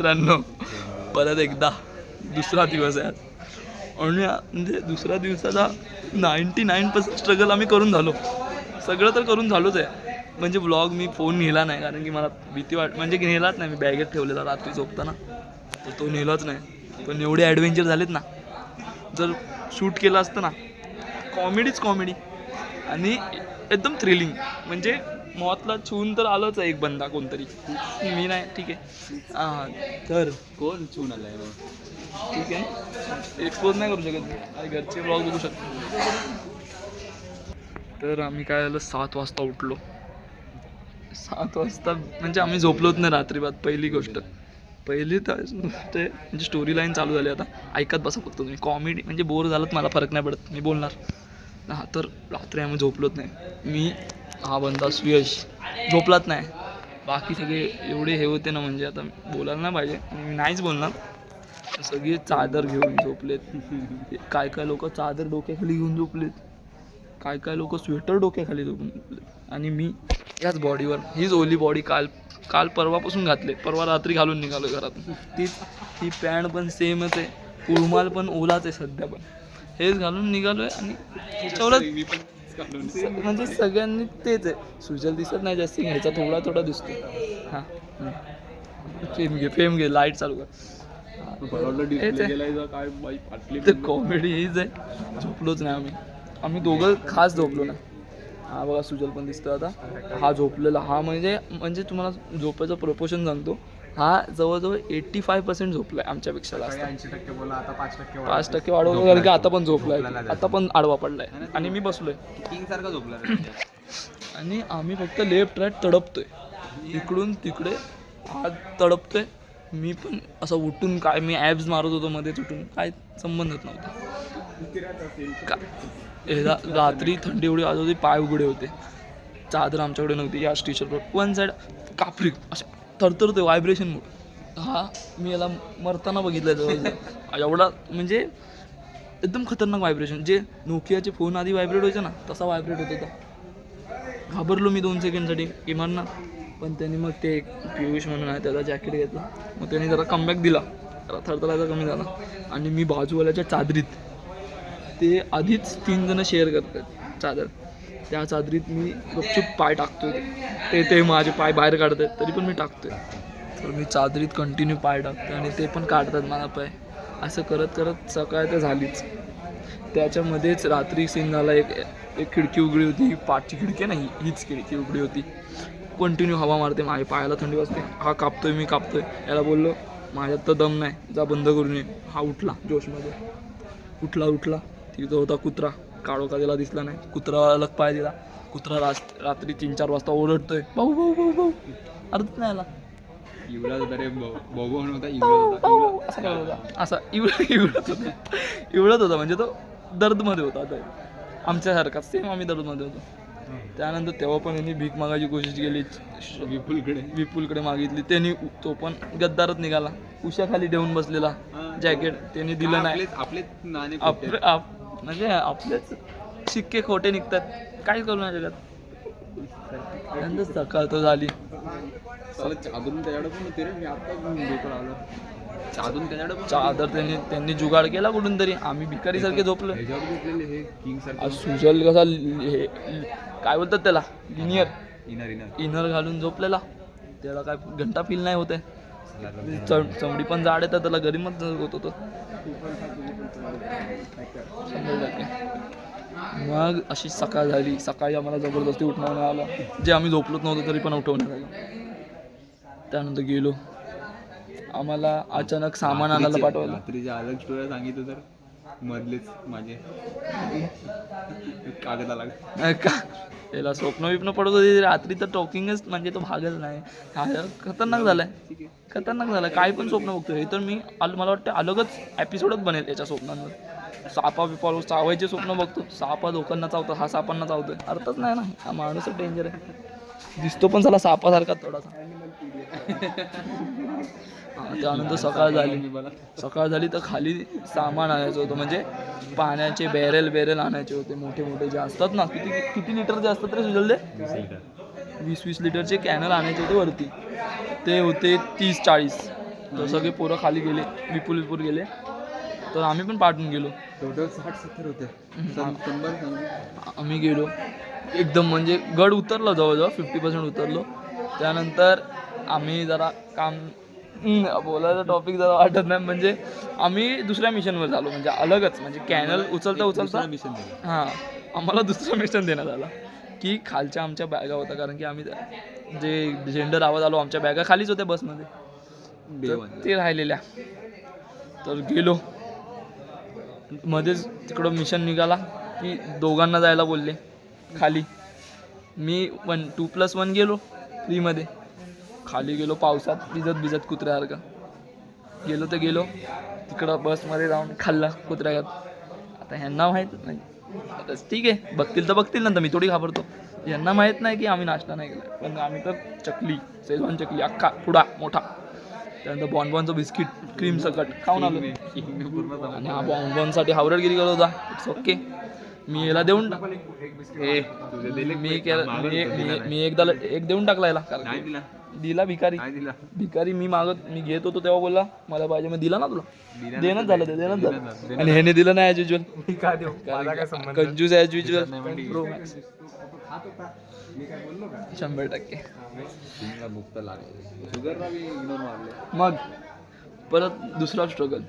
मित्रांनो परत एकदा दुसरा दिवस आहे आज. आणि म्हणजे दुसऱ्या दिवसाचा 99% स्ट्रगल आम्ही करून झालो. सगळं तर करून झालोच आहे. म्हणजे व्लॉग मी फोन नेला नाही कारण की मला भीती म्हणजे नेलाच नाही. मी बॅगेत ठेवलेला रात्री झोपताना, तर तो नेलाच नाही. पण एवढे ॲडव्हेंचर झालेत ना, जर शूट केलं असतं ना, कॉमेडीच कॉमेडी आणि एकदम थ्रिलिंग. म्हणजे मौतला छून तर आलंच आहे एक बंदा कोणतरी, मी नाही, ठीक आहे. हां तर कोण छून आलाय? ठीक आहे, एक्सपोज नाही करू शकत, आणि घरचे ब्लॉग बघू शकतो. तर आम्ही काय झालं 7 वाजता उठलो. 7 वाजता म्हणजे आम्ही झोपलोच नाही रात्री बाद. पहिली गोष्ट म्हणजे स्टोरी लाईन चालू झाली. आता ऐकत बसा फक्त तुम्ही. कॉमेडी म्हणजे बोर झालं मला फरक नाही पडत, मी बोलणार. हां तर रात्री आम्ही झोपलोच नाही. मी हा बंदा सुयश झोपलाच नाही. बाकी सगळे एवढे हे होते ना, म्हणजे आता बोलायला नाही पाहिजे, मी नाहीच बोलणार. सगळे चादर घेऊन झोपलेत. काय काय लोक चादर डोक्याखाली घेऊन झोपलेत, काय काय लोक स्वेटर डोक्याखाली झोपून झोपलेत. आणि मी याच बॉडीवर, हीच ओली बॉडी काल परवापासून घातले. परवा रात्री घालून निघालो घरातून. ही पॅन्ट पण सेमच आहे, रुमाल पण ओलाच आहे सध्या पण. हेच घालून निघालोय. आणि म्हणजे सगळ्यांनी तेच आहे. सुजल दिसत नाही जास्त, ह्याचा थोडा दिसतो. हां फेम घे लाईट चालू कर. कॉमेडी हीच आहे. झोपलोच नाही आम्ही दोघं खास झोपलो नाही. हा बघा सुजल पण दिसतो आता. हा झोपलेला. हा म्हणजे तुम्हाला झोपायचं प्रपोशन सांगतो. हा जवळजवळ 85% झोपलाय आमच्यापेक्षा जास्त. 80% बोला, आता 5% वाढवलं कारण की आता पण झोपलाय, आता पण आडवा पडलाय आणि मी बसलोय किंग सारखा झोपला. आणि आम्ही फक्त लेफ्ट राईट तडपतोय, इकडून तिकडे हात तडपतोय. मी पण असं उठून काय मी ॲब्स मारत होतो मध्येच उठून, काय संबंधच नव्हता. रात्री थंडी एवढी वाजत होती, पाय उघडे होते. चादर आमच्याकडे नव्हती. या टी शर्टवर वन साईड कापरी अशा थरथरतोय व्हायब्रेशन मोड. हा मी याला मरताना बघितलं जवळ. एवढा म्हणजे एकदम खतरनाक व्हायब्रेशन. जे नोकियाचे फोन आधी व्हायब्रेट व्हायचे ना, तसा व्हायब्रेट होत होता. घाबरलो मी 2 सेकंडसाठी इमानना. पण त्यांनी मग ते पियुष म्हणून आहे, त्याचा जॅकेट घेतला. मग त्यांनी जरा कमबॅक दिला, जरा थरथरायचा कमी झाला. आणि मी बाजूवाल्याच्या चादरीत, ते आधीच 3 जण शेअर करतात चादर, त्या चादरीत मी गपचूप पाय टाकतोय. ते माझे पाय बाहेर काढतात तरी पण मी टाकतोय. तर मी चादरीत कंटिन्यू पाय टाकतोय आणि ते पण काढतात माझा पाय. असं करत करत सकाळ तर झालीच. त्याच्यामध्येच रात्री सीन झाला. एक खिडकी उघडी होती, पाठची खिडकी नाही, हीच खिडकी उघडी होती. कंटिन्यू हवा मारते, माझ्या पायाला थंडी वाजते. हा कापतोय, मी कापतोय. याला बोललो माझ्यात तर दम नाही, जा बंद करून ये. हा उठला जोशमध्ये, उठला. तिथं होता कुत्रा. काळोखा त्याला दिसला नाही. कुत्रा पाय दिला. कुत्रा रात्री 3-4 वाजता ओरडतोय, भाऊ भाऊ भाऊ भाऊ. अर्थ नाही आला. असा इवळत होता म्हणजे तो दर्दमध्ये होता. आता आमच्यासारखा सेम आम्ही दर्दमध्ये होतो. त्यानंतर तेव्हा पण यांनी भीक मागायची कोशिश केली. विपुलकडे मागितली. त्यांनी, तो पण गद्दारच निघाला. उशाखाली ठेवून बसलेला जॅकेट. त्यांनी दिलं नाही. म्हणजे आपलेच शिक्के खोटे निघतात, काय करू नाही शकत. त्यानंतर सकाळ तर झाली. चादर त्यांनी जुगाड केला कुठून तरी. आम्ही भिकारीसारखे झोपलो. सुजल कसा हे काय बोलतात त्याला, इनर घालून झोपलेला. त्याला काय घंटा फील नाही होत आहे. चमडी पण जाड आहे तर त्याला गरीमच होत होतं. मग अशी सकाळ झाली. सकाळी आम्हाला जबरदस्ती उठवण्यात आलं, जे आम्ही झोपलोच नव्हतो तरी पण उठवण्यात आलं. त्यानंतर गेलो. आम्हाला अचानक सामान आणायला पाठवलं. रात्रीच्या अलग स्टोऱ्या सांगितलं तर मधलेच माझे कागदाला का त्याला स्वप्न पडत होती रात्री. तर टॉकिंगच म्हणजे तो भागच नाही. हा खतरनाक झालाय. काय पण स्वप्न बघतो. हे तर मला वाटतं अलगच एपिसोडच बनेल त्याच्या स्वप्नांवर. सापा बिपा चावायचे स्वप्न बघतो. सापा लोकांना चावतो, हा सापांना चावतोय. अर्थच नाही ना, हा माणूसच डेंजर आहे. दिसतो पण चला सापासारखा थोडासा. त्यानंतर सकाळ झाली तर खाली सामान आणायचं होतं. म्हणजे पाण्याचे बॅरेल आणायचे होते, मोठे जे असतात ना. किती लिटरचे असतात रे सुजल? 20-20 लिटरचे कॅनल आणायचे होते वरती. ते होते 30-40. तर सगळे पोरं खाली गेले, विपुल गेले, तर आम्ही पण पाठवून गेलो. टोटल 60-70 होते. आम्ही गेलो एकदम म्हणजे गड उतरलो, जवळजवळ 50% उतरलो. त्यानंतर आम्ही जरा काम बोलायचं टॉपिक जरा वाटत नाही, म्हणजे आम्ही दुसऱ्या मिशनवर झालो, म्हणजे अलगच, म्हणजे कॅनल उचलता मिशन हां आम्हाला दुसरं मिशन देण्यात आलं की खालच्या आमच्या बॅगा होत्या, कारण की आम्ही जे जेंडर आवाज आलो आमच्या बॅगा खालीच होत्या बसमध्ये, तर ते राहिलेल्या. तर गेलो मध्येच, तिकडं मिशन निघाला की दोघांना जायला बोलले खाली. मी 2+1 गेलो फ्रीमध्ये, खाली गेलो पावसात भिजत कुत्र्यासारखं गेलो तिकडं बसमध्ये जाऊन खाल्ला कुत्र्यागत. आता ह्यांना माहीत नाही, आता ठीक आहे बघतील तर बघतील नंतर, मी थोडी घाबरतो. यांना माहीत नाही की आम्ही नाश्ता नाही केला, पण आम्ही तर चकली, शेजवान चकली अख्खा पुडा मोठा, त्यानंतर बॉनबॉनचं बिस्किट क्रीम सकट खाऊन आलो. आणि हा बॉनबॉनसाठी हावरटगिरी करत होता. इट्स ओके, मी याला देऊन मी एक देऊन टाकला याला, कारण दिला भिकारी मी घेत होतो तेव्हा बोलला मला पाहिजे, मग दिला ना तुला, देणंच झालं. आणि ह्याने दिलं नाही ॲज युजल, कंजूस ॲज युजल, 100%. मग परत दुसरा स्ट्रगल,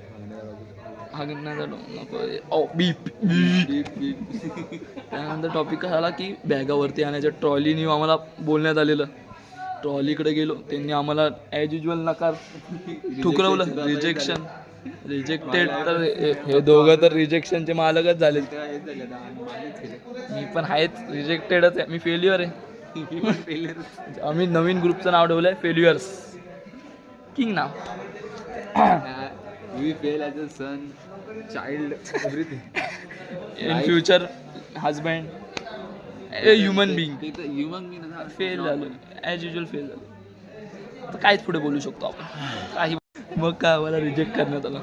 त्यानंतर टॉपिक काय झाला की बॅगावरती आणायच्या ट्रॉलीनी आम्हाला बोलण्यात आलेलं. ट्रॉलीकडे गेलो, त्यांनी आम्हाला ॲज युजल नकार ठुकरवलं, रिजेक्टेड. तर हे दोघं तर रिजेक्शनचे मालकच झाले. मी पण आहेच रिजेक्टेडच आहे, मी फेल्युअर आहे. आम्ही नवीन ग्रुपचं नाव ठेवलं आहे failures king now. We fail as a son, child, everything. In future, husband, a human being. Human being fail झालो, ॲज युजल फेल झालो. आता काहीच पुढे बोलू शकतो आपण काही. मग काय मला रिजेक्ट करण्यात आलं.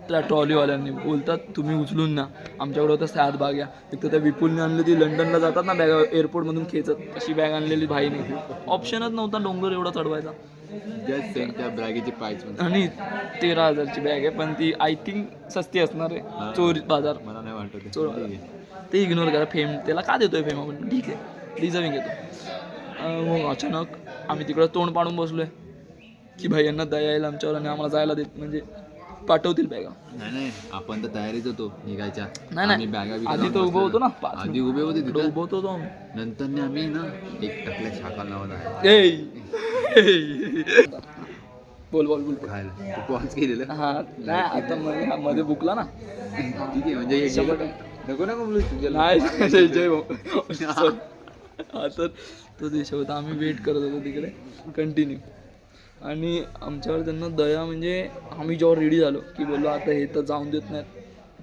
त्या ट्रॉलीवाल्यांनी बोलतात तुम्ही उचलून ना, आमच्याकडे होतं 7 बॅगा. एक तर त्या विपुलने आणली, ती लंडनला जातात ना बॅगा एअरपोर्टमधून खेचत, अशी बॅग आणलेली भाईने. ऑप्शनच नव्हता डोंगर एवढा चढवायचा. त्या बॅगेची प्राइस आणि 13,000ची बॅग आहे, पण ती आय थिंक सस्ती असणार आहे. चोरी बाजार, मला नाही वाटत चोर ते इग्नोर करा. फेम त्याला का देतोय फेम आपण, ठीक आहे डिझर्विंग येतो. मग अचानक आम्ही तिकडं तोंड पाडून बसलोय की भाई यांना दया येईल आमच्यावर आणि आम्हाला जायला देत, म्हणजे पाठवतील बॅगा. नाही आपण तर तयारीच होतो निघायच्या. नाही आधी तर उभं होतो ना, आधी उभे होते तिथे, उभं होतो आम्ही. नंतर आम्ही ना एक टाकल्या शाखा नावाला बोल खायला पॉज केलेलं. हा नाही आता मध्ये बुकला ना, ठीक आहे म्हणजे नको बोलू नाही जय हा तर तो देश होता. आम्ही वेट करत होतो तिकडे कंटिन्यू, आणि आमच्यावर त्यांना दया, म्हणजे आम्ही जेव्हा रेडी झालो की बोललो आता हे तर जाऊन देत नाहीत,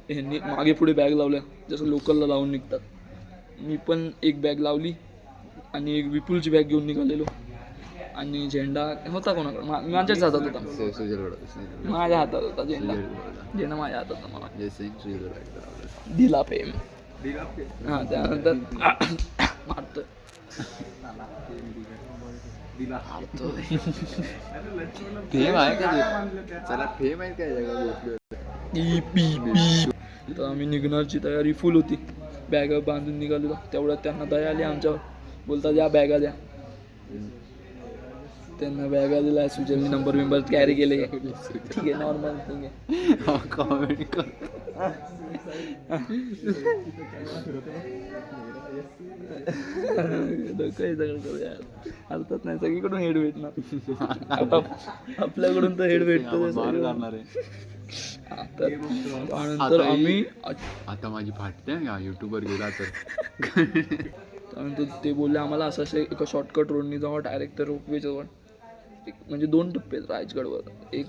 ह्यांनी मागे पुढे बॅग लावल्या जसं लोकलला लावून निघतात. मी पण एक बॅग लावली आणि एक विपुलची बॅग घेऊन निघालेलो. आणि झेंडा होता कोणाकडे, माझ्याच हातात होता, माझ्या हातात होता झेंडा माझ्या हातात होता. मला दिला फेम. हां त्यानंतर मारतोय फेम आहे का, चला फेम आहे काय. तर आम्ही निघण्याची तयारी फुल होती, बॅगा बांधून निघालो. तेवढ्यात त्यांना दया आली आमच्यावर, बोलतात या बॅगा द्या. त्यांना बॅगा दिला, सुजलनी नंबर कॅरी केले. ठीक आहे नॉर्मल, ठीक आहे कॉमेडी कर. हरतात नाही, सगळीकडून हेड भेटणार. आता आपल्याकडून तर हेड भेटतो. त्यानंतर आम्ही आता माझी फाटते युट्यूबवर गेला तर. त्यानंतर ते बोलले आम्हाला असं एका शॉर्टकट रोडनी जावं डायरेक्ट तर रोपवेजवळ. म्हणजे 2 टप्पे राजगडवर, एक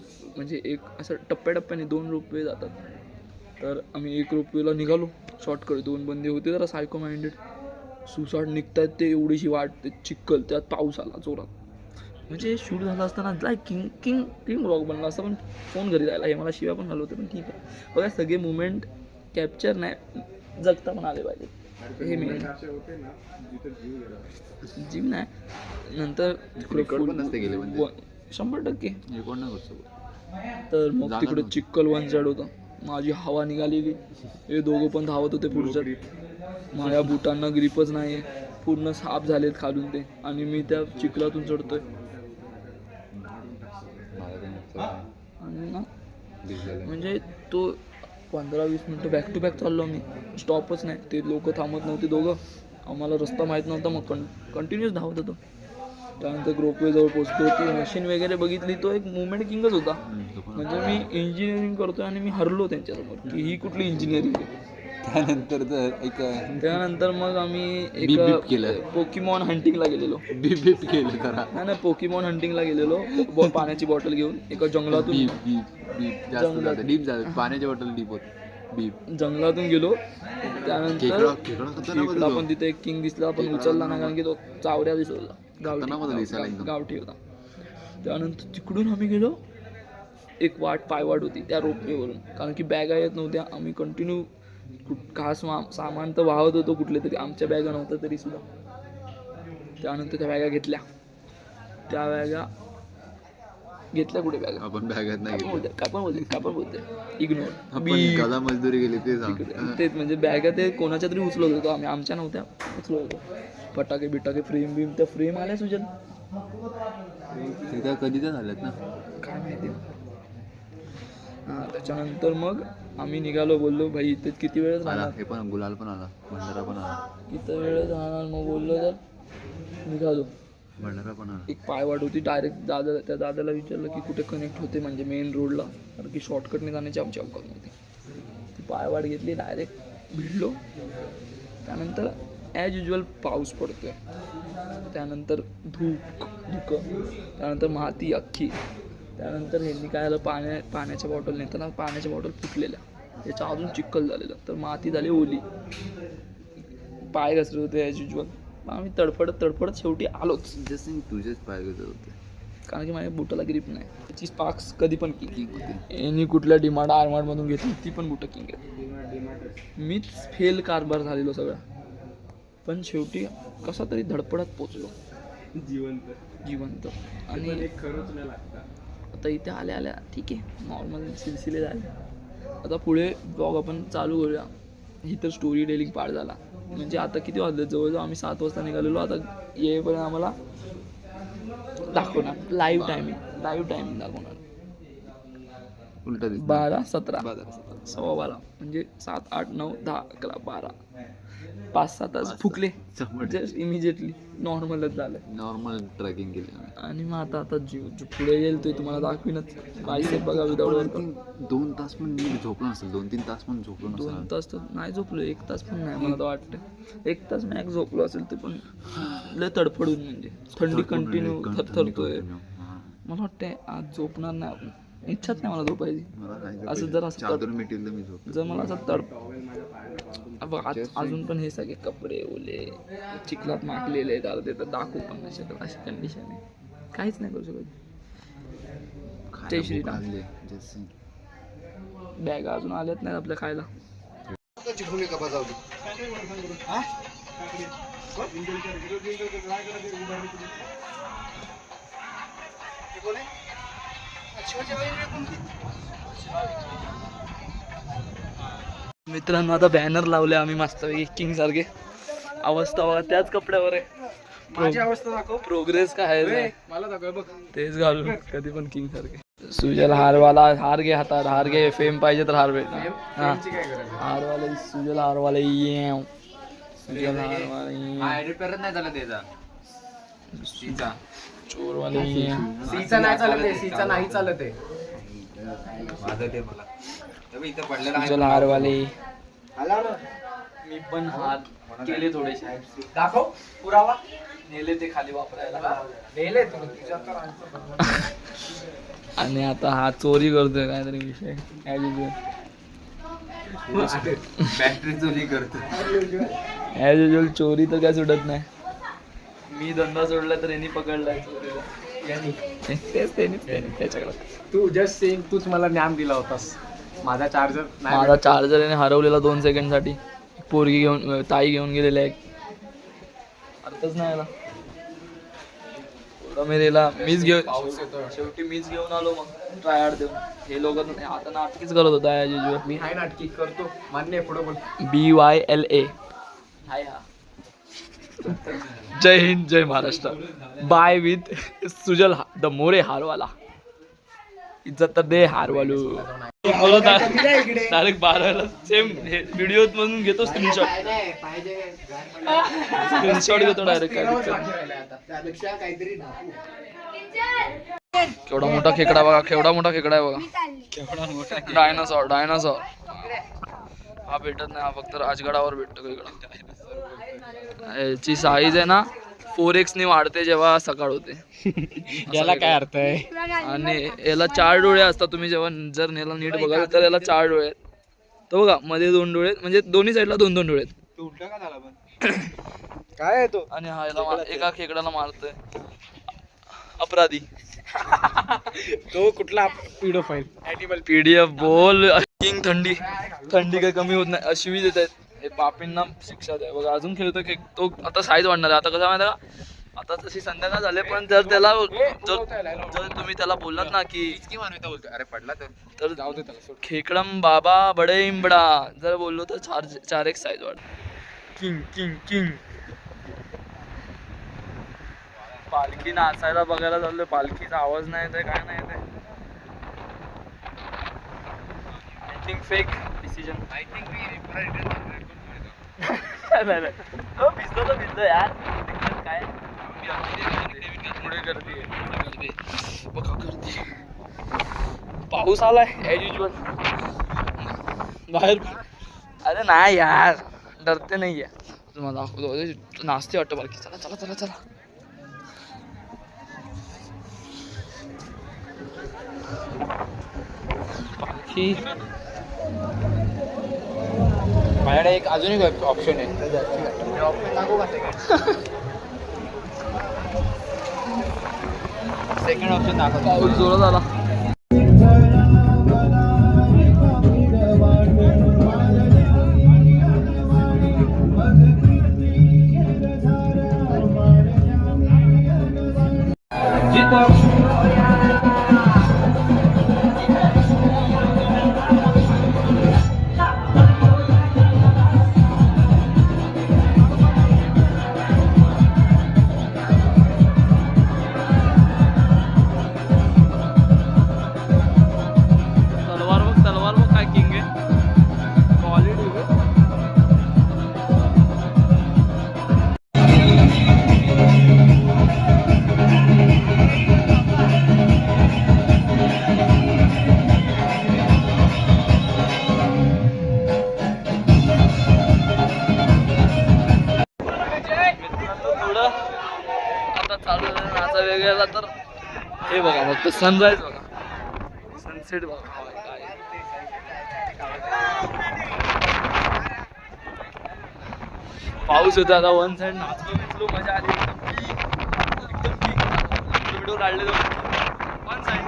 असं टप्प्याटप्प्याने 2 रोपवे जातात. तर आम्ही एक रोपवेला निघालो शॉर्टकट. 2 बंदे होते जरा सायको माइंडेड, सुसाट निघतायत ते, एवढीशी वाट, ते चिखल, त्यात पाऊस आला जोरात. म्हणजे शूट झालं असताना लाईक किंग ब्लॉग बनला असता, पण फोन घरी राहिला. हे मला शिव्या पण घालवते, पण ठीक आहे बघा सगळे मुवमेंट कॅप्चर नाही जगता पण आले पाहिजे, हे मी जिम नाही. नंतर 100% तर मग जाणार तिकडे नव्हतं. चिखल वन साईड होता. माझी हवा निघालेली. हे दोघं पण धावत होते पुढच्यात. माझ्या बुटांना ग्रिपच नाही, पूर्ण साफ झालेत खालून ते, आणि मी त्या चिखलातून चढतोय. मला तर नुकसान आहे. आणि ना भिजलेलं. म्हणजे तो 15-20 मिनटं बॅक टू बॅक चाललो मी, स्टॉपच नाही. ते लोक थांबत नव्हते दोघं. आम्हाला रस्ता माहीत नव्हता, मग कंटिन्यूस धावत होतो. त्यानंतर ग्रोपवे जवळ पोचतो. ती मशीन वगैरे बघितली, तो एक मुवमेंट किंगच होता. म्हणजे मी इंजिनिअरिंग करतोय आणि मी हरलो त्यांच्यासमोर की ही कुठली इंजिनिअरिंग आहे. त्यानंतर तर एक त्यानंतर मग आम्ही बीप बीप एक केलं. पोकीमॉन हंटिंगला गेलेलो. बीप बीप केलं जरा. नाही पोकीमॉन हंटिंगला गेलेलो. पाण्याची बॉटल घेऊन एका जंगलातून बीप बीप बीप जास्त जंगलात. जातं. डीप जातं. पाण्याची बॉटल डीप होत. बीप. जंगलातून गेलो. त्यानंतर खेकडा खेकडा खतरनाक होता खेकडा तो. पण तिथे एक किंग दिसला, पण उचलला नाही कारण की तो चावड्या दिसला. खतरनाक होता दिसायला एकदम. गावठी होता. त्यानंतर तिकडून आम्ही गेलो. एक पायवाट होती त्या रोपवेवरून, कारण की बॅगा येत नव्हत्या. आम्ही कंटिन्यू खास सामान तर वाहत होतो कुठले तरी, आमच्या बॅगा नव्हत्या तरी सुद्धा. त्यानंतर त्या बॅगा घेतल्या. त्या बॅगा घेतल्या कुठे बॅगा? आपण बॅगात नाही घेतलं. काय पण बोलते इग्नोर. आपण गदा मजदुरी केली ते सांग. तेच म्हणजे बॅगा ते कोणाच्या तरी उचलत होतो आम्ही, आमच्या नव्हत्या, उचलत होतो. फटाके बिटाके फ्रेम बिम, त्या फ्रेम आल्या सुजल, ते त्या कधीच्या झाल्यात ना. काय माहिती. हां त्याच्यानंतर मग आम्ही निघालो. बोललो भाई इथे किती वेळच आला राहणार, हे पण गुलाल पण आला. भंडारा पण आला. किती वेळच राहणार. मग बोललो तर निघालो. भंडारा पण आला. एक पायवाट होती डायरेक्ट. त्या दादाला विचारलं की कुठे कनेक्ट होते म्हणजे मेन रोडला, कारण की शॉर्टकटने जाण्याची आमची अवकाश नव्हती. ती पायवाट घेतली, डायरेक्ट भिडलो. त्यानंतर ॲज युजल पाऊस पडतोय. त्यानंतर धुकं. त्यानंतर माती अख्खी. त्यानंतर ह्यांनी काय आलं, पाण्याच्या बॉटल नेताना पाण्याच्या बॉटल फुटलेल्या, त्याच्या अजून चिखल झालेलं, तर माती झाली ओली. पाय घसरत होते ॲज युजल. आम्ही तडफडत शेवटी आलोच, जस्ट तुझेच पाय गजर होते. कारण की माझ्या बुटाला ग्रिप नाही. त्याची स्पार्क्स कधी पण किक होते. यांनी कुठल्या डिमांड आरमार्डमधून घेतली, ती पण बुटं किंग आहेत. मीच फेल कारभार झालेलो सगळा, पण शेवटी कसा तरी धडपडत पोचलो जिवंत. आणि आता इथे आल्या ठीक आहे, नॉर्मल सिलसिले झाले. आता पुढे ब्लॉग आपण चालू करूया. ही तर स्टोरी टेलिंग पार्ट झाला. म्हणजे आता किती वाजले, जवळजवळ आम्ही 7 वाजता निघालेलो. आता येईपर्यंत आम्हाला दाखवणार लाईव्ह टायमिंग दाखवणार. उलटा दिसत. 12-17 12:15 म्हणजे 7, 8, 9, 10, 11, 12 5-6 तास फुकले जस्ट इमिजिएटली. नॉर्मलच झालं. नॉर्मल ट्रॅकिंग केली आम्ही. आणि मग आता जीव पुढे येईल ते तुम्हाला दाखवीनच. बायसेप बघा विदाउट वर्कआउट. 2 तास पण नीट झोपलो नसेल. 2-3 तास पण झोपलो 2 नसेल. तास तर नाही झोपलो. 1 तास पण नाही मला तर वाटतं. 1 तास मॅक्स झोपलो असेल, ते पण लय तडफडून. म्हणजे थंडी कंटिन्यू थरथरतोय. मला वाटतंय आज झोपणार नाही आपण. इच्छाच नाही मला झोपायची. असं जर असं चादर मिटेल तर मी झोप. जर मला असं अजून पण हे सगळे कपडे ओले चिखलात माखलेले आहेत. अर्धे तर दाखवू पण नाही शकत. अशी कंडिशन आहे, काहीच नाही करू शकत. जय श्रीराम. बॅगा अजून आल्यात नाही आपल्या खायला. मित्रांनो आता बॅनर लावले आम्ही मस्तपैकी किंग सारखे. अवस्था बघा त्याच कपड्यावर आहे. माझी अवस्था दाखव. प्रोग्रेस काय आहे मला दाखव बघ. तेच घालून कधी पण किंग सारखे. सुजल हारवाला हार घे हातात. हार घे. फेम पाहिजे तर हार भेटणार. हारवाला सुजल हारवाला सुजल हारवाला एडिट करत नाही झाला त्याचा. चोरवाले सीचा नाही चालत आहे. सीचा नाही चालत आहे. माझं ते मला इथं पडलेलं आहे. सुजल हारवाले. मी पण हार केले थोडेसे. दाखव पुरावा. नेले ते खाली वापरायला. नेले तुझ्या तर. आणि आता हा चोरी करतोय काहीतरी विषय. बॅटरी चोरी करतो. ॲज युजल चोरी तर काय सुटत नाही. मी धंदा सोडला तर यांनी पकडलाय चोरीला. तेच त्याच्याकडे. तू जस्ट सेम तूच मला ज्ञान दिला होतास. माझा चार्जर माझा चार्जर याने हरवलेला 2 सेकंडसाठी. पोरगी ताई घेऊन गेलेल्या एक. अर्थच नाही आला. रमेरीला मीच घेऊन शेवटी मीच घेऊन आलो मग ट्रायआउट देऊन. हे लोक आता नाटकीच करत होता या मी हाय नाटकी करतो मान्य आहे, पुढे बोल. BYLA. हाय हा. जय हिंद जय Maharashtra. Bye with Sujal the More हारवाला. इज्जत तर दे हारवालू. डायरेक्ट 12ला सेम व्हिडिओ मधून घेतो स्क्रीनशॉट घेतो डायरेक्ट. केवढा मोठा खेकडा बघा, केवढा मोठा खेकडा आहे बघा. डायनासॉर डायनासॉर हा भेटत नाही, हा फक्त राजगडावर भेटतो खेकडा. याची साईज आहे ना 4x ने वाढते जेव्हा सकाळ होते. याला काय अर्थ आहे? आणि याला 4 डोळे असतात. तुम्ही जेव्हा जर याला नीट बघाल तर याला 4 डोळे आहेत. तो बघा मध्ये 2 डोळे आहेत, म्हणजे दोन्ही साईडला 2-2 डोळे आहेत. काय आहे तो? आणि हा याला एका खेकड्याला मारतोय अपराधी. तो कुठला पिडोफाईल? ॲनिमल. PDF बोल. किंग थंडी काही कमी होत नाही अशी देत आहेत. हे पापींना शिक्षा द्या बघा. अजून खेळतोय की तो आता साईज वाढणार आहे. आता कसं माहिती का, आता तशी संध्याकाळ झाले पण जर त्याला जर तुम्ही त्याला बोललात ना की अरे पडला तर जाऊ दे त्याला. खेकडम बाबा बडे इंबडा जर बोललो तर 4x साईज वाढ. King king king. पालखी नाचायला बघायला चाललोय. पालखीचा आवाज नाही येते, काय नाही येते. I think fake decision. भिजलो यार. काय पुढे गर्दी बघा गर्दी. पाऊस आलाय ॲज युजल बाहेर. अरे नाही यार डरते नाही आहे. तुम्हाला दाखवतो नाचते वाटतं बालकी. चला चला चला चला. पालखी माझ्याकडे एक अजून एक ऑप्शन आहे. सेकंड ऑप्शन दाखव. पाऊस जोरात आला. तलवार बघ काय किंग आहे. क्वालिटी थोडं आता चालू नाचा वेगळा. तर हे बघा फक्त सनराईज बघा, सनसेट बघा. पाऊस होता आता. वन साइड नाचलो मजा आली एकदम व्हिडिओ काढले वन साइड.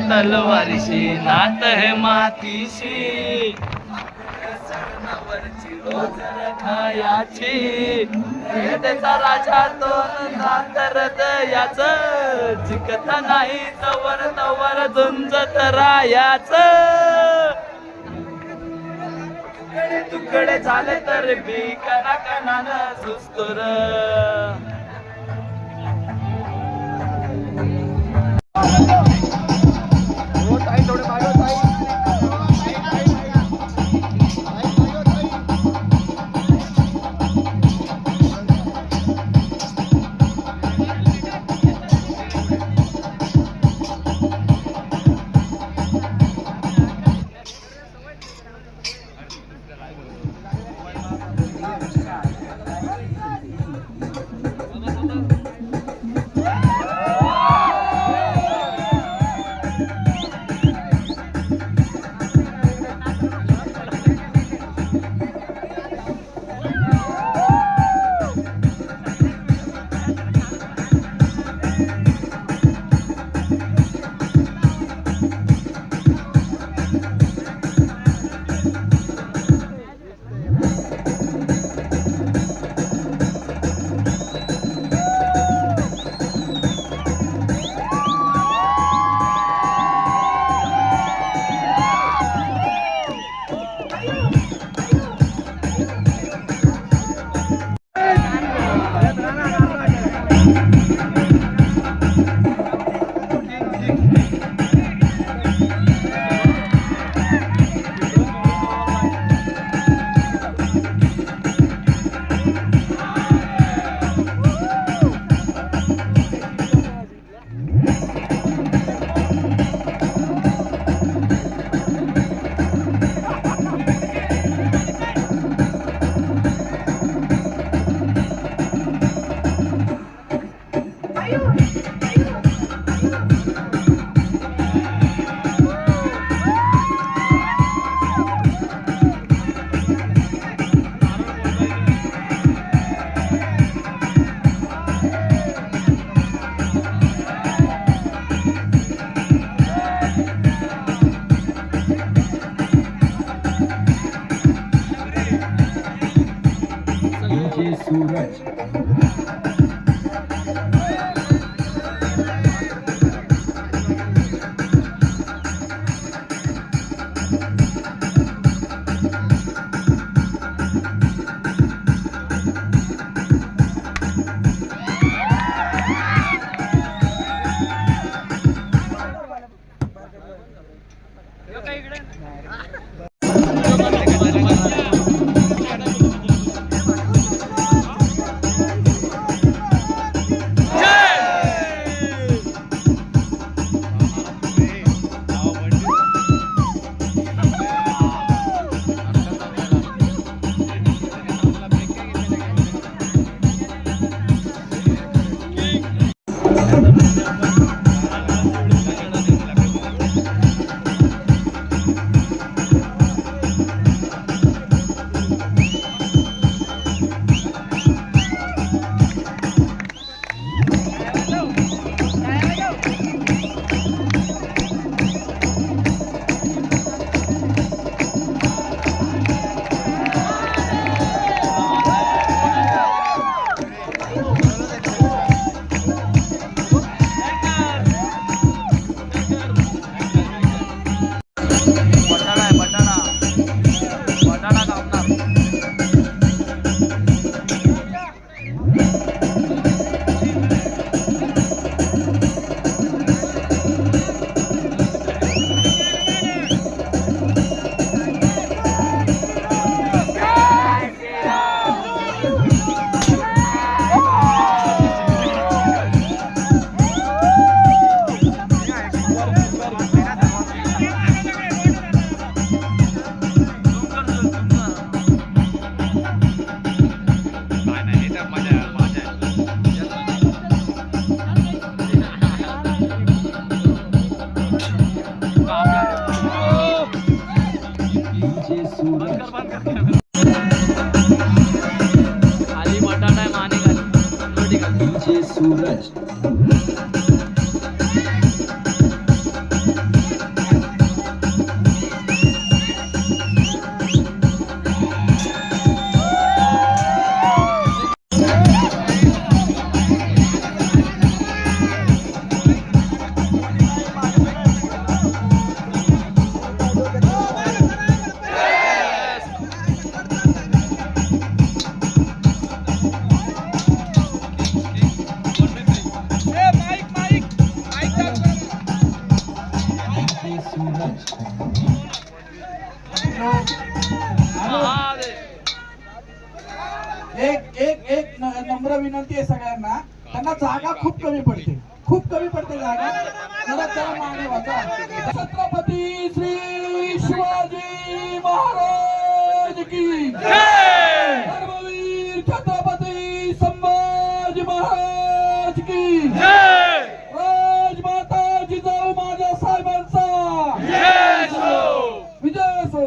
तलवारीशी नात है मातीशी रोज खायाची. त्याचा राजा तो नातरत याच जिकता नाही तवर तवर झुंजत रायाच. तुकडे झाले तर बी कणा कणानं सुस्तुर. खाली बटाटा आहे माने खाली सूरज एक नम्र विनंती आहे सगळ्यांना, त्यांना जागा खूप कमी पडते जागा. जरा त्याला मागे वाचा. छत्रपती श्री शिवाजी महाराज की जय. धर्मवीर छत्रपती संभाजी महाराज की जय. राजमाता जिजाऊ माझ्या साहेबांचा विजय असो.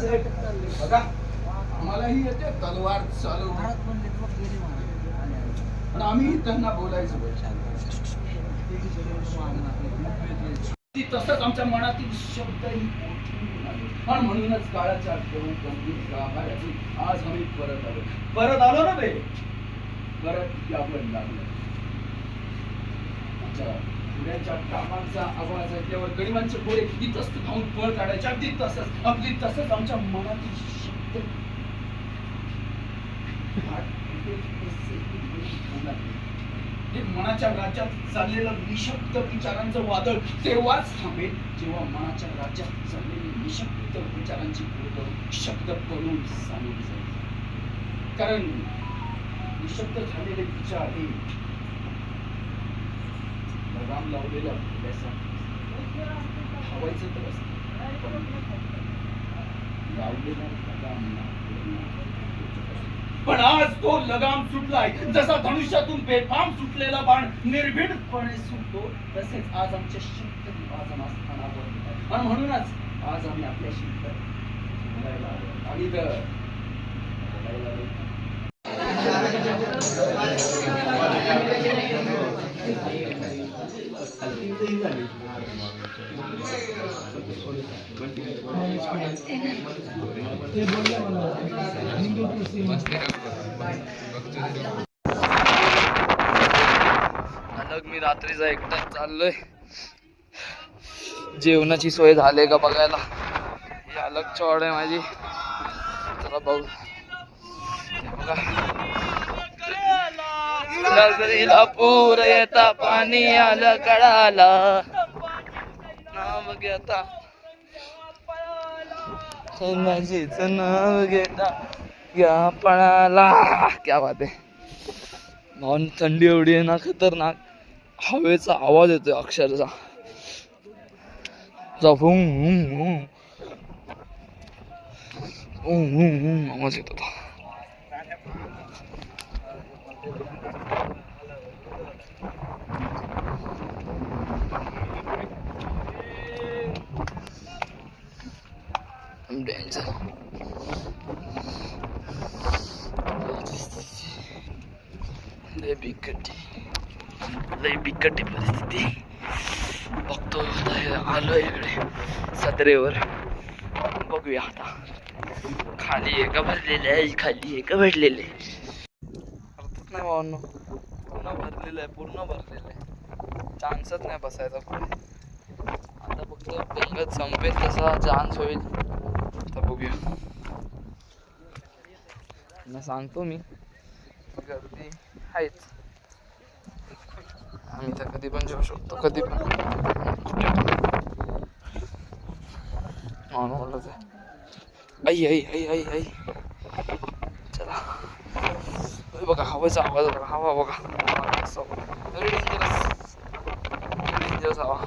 बघा आम्हालाही येते तलवार चालवता पण आम्ही त्यांना बोलायचं तसंच आमच्या मनातील शब्दही आणि म्हणूनच काळाच्या गाभाऱ्यातून आज आम्ही परत आलो ना बे परत यावं लागलं पुण्याच्या कामांचा आवाज ऐकल्यावर गरिबांचे डोळे इतस्त धावून पळ काढायचे अगदी तसंच आमच्या मनातील शब्द ते मनाच्या राज्यात चाललेलं निशब्द विचारांचं वादळ तेव्हाच थांबेल जेव्हा मनाच्या राज्यात चाललेली निशब्द विचारांची शब्द करून सांगून जाईल कारण निशब्द झालेले विचार हे लगाम लावलेला हवायचं तर पण आज तो लगाम सुटलाय जसा धनुष्यातून बेफाम सुटलेला बाण निर्भीडपणे सुटतो तसेच आज आमचे शब्द विभाजन असताना आणि म्हणूनच आज आम्ही आपल्याशी बोलायला आलो आणि अलग मी रात्रीचा एकटा चाललोय जेवणाची सोय झाली का बघायला ही अलग चॉड आहे माझी चला बघू बघा नजरेला पूर येता पाणी आलं कळाला नाव घेता नजीच नाव घेता या पणाला क्या बात आहे भाऊन थंडी एवढी आहे ना खतरनाक हवेचा आवाज येतोय अक्षरशः आवाज येत होता डेंजर लय बिकट परिस्थिती बघतो आलोय इकडे सदरेवर बघूया आता खाली एका भरलेले आहे खाली एका भेटलेले अर्थात नाही भावांनो पूर्ण भरलेलं आहे चान्सच नाही बसायचा पुढे आता फक्त पंगत संपेल तसा चान्स होईल आता बघूया मी सांगतो मी गर्दी आहेच आम्ही तर कधी पण जेवू शकतो कधी पण कुठे पण आई आई आई आई आई चला बघा हवेचा आवाज बघा हवा बघा डेंजरस डेंजरस हवा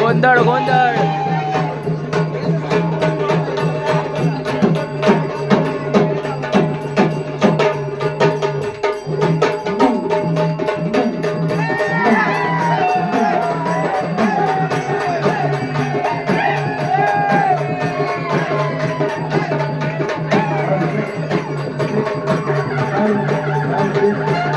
गोंधळ गोंधळ Thank you.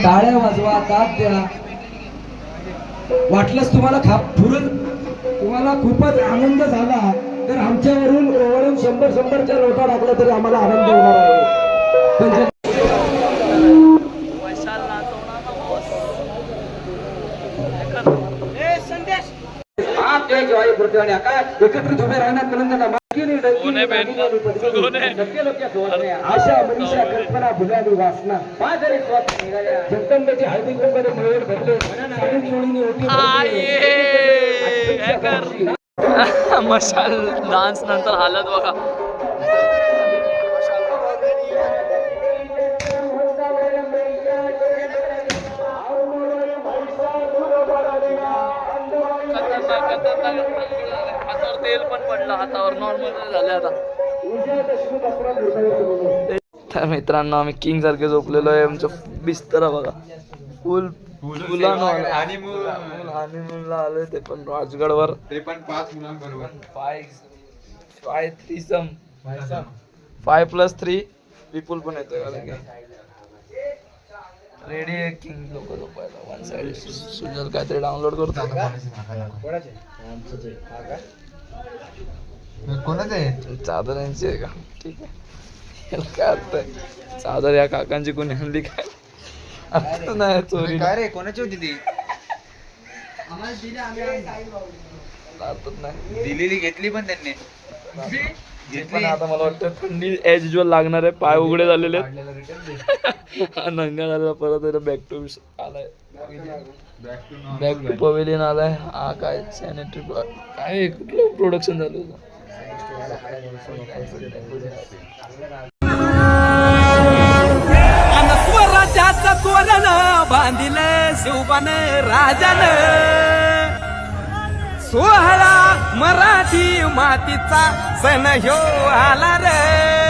टाळ्या वाजवा, दाद द्या. वाटलंच तुम्हाला तुम्हाला खूपच आनंद झाला तर आमच्यावरून ओवळून 100च्या नोटा टाकल्या तरी आम्हाला आनंद होणार आहे. पण जे- आपल्या ज्वारी पृथ्वी आणि आकाश एकत्रित उभे राहण्यात कलंदना आशा मनीषा कल्पना भुगावी वासना पादरी स्वात निघाल्या जगदंबेची हळदी कुंकू मिळवून भरले साडी चोळीने ओटी भरली. मशाल डान्स नंतर हालत बघा. हातावर तेल पण पडलं, हातावर नॉर्मल झाले आता. तर मित्रांनो आम्ही किंग सारखे झोपलेलो आहे. आमचं बिस्तर बघा फुल फुलानं हनीमूनला आलोय ते पण राजगडवर. ते पण 5 मुलांबरोबर. 5+3 विपुल पण येतोय. रेडी आहे किंग लोक झोपायला. वन साइड सुजल काहीतरी डाउनलोड करतो. कोणाचं आहे? चादर यांची आहे का? ठीक आहे. याला काय अर्थ आहे? चादर या काकांची कोणी आणली काय? अर्थ नाही चोरी. काय रे, कोणाची होती ती? अर्थच नाही. दिलेली घेतली पण त्यांनी. पण आता मला वाटतं थंडी ॲज युजल लागणार आहे. पाय उघडे झालेले आहेत. नंगा झालेला परत बॅक टू आलाय. बॅक टू पवेलियन आलाय. हा काय सॅनिटरी काय कुठलं प्रोडक्शन झालं होतं. स्वराज्याचं तोरण बांधिले शिवबान राजानं. सोहळा मराठी मातीचा सण ह्यो आला रे.